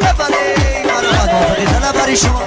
ببری مرا موافقی طلبری شما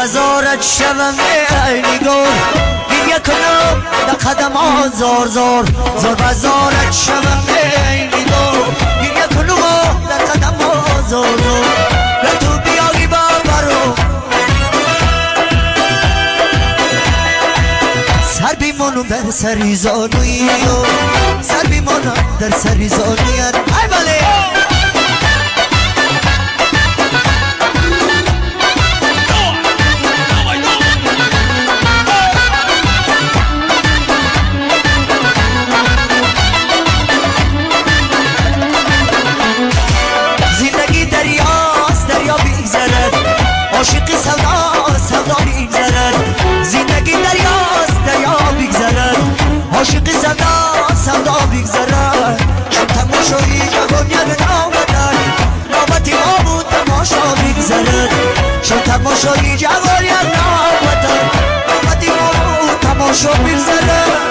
بزارت شوم ای نگار دیگه کنم در قدم ها زار زار زار بزارت شوم ای نگار دیگه کنم در قدم ها زار زار به تو بیایی بابرو سر بیمونو بر سری زانوی سر بیمانم در سری زانوی ای بله زندگی دریاست دریا بیگذرد عاشقی سودا سودا بیگذرد زندگی دریاست دریا بیگذرد عاشقی سودا سودا بیگذرد چون تماشایی جوانی نامدن نامتی ما بود تماشا بیگذرد چون تماشایی جوانی نامدن نامتی ما بود تماشا بیگذرد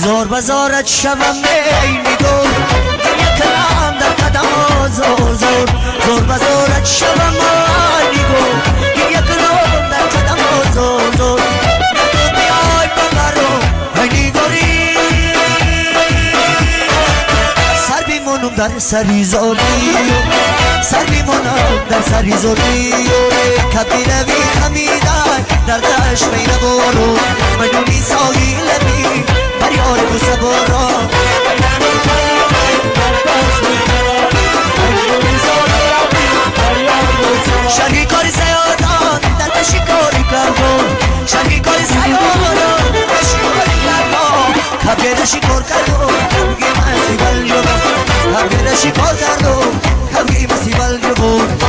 زور بزارت شوم میلی دور گریه کنم در قدم ها زور زور زور بزارت شوم میلی دور گریه کنم در قدم ها زور زور نکو بیای ببرو میلی دوری سر بیمونم در سری زوری سر بیمونم در سری زوری کبیره بی خمیدن در دشت میره برو میدونی سایل بی فریاد بوسه برا شرقی کاری سیادان در شکاری کردم شرقی کاری سیادان در شکاری کردم کبیر شکار کردم کبگی مسیبل جبم کبیر شکار کردم کبگی مسیبل جبم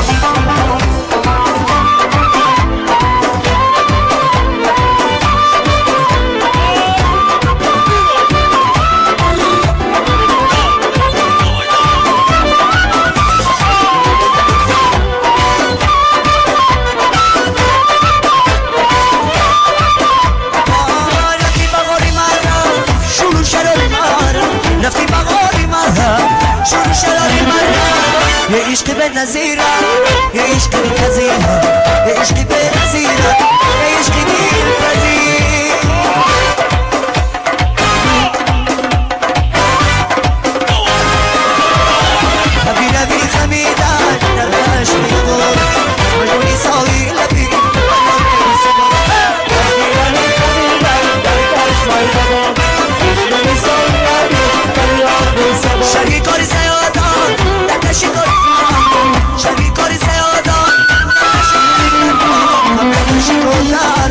رفتی بغاری مرا شروع شراری مرا یه عشق به نظیره یه عشق بی کذیره یه عشق به نظیره یه عشق دیر پذیر کبیره بی خمیدن در عشق میدون مجونی سایی لبی شرقی کاری سیادان در شکاری شرقی کاری سیادان همه شکر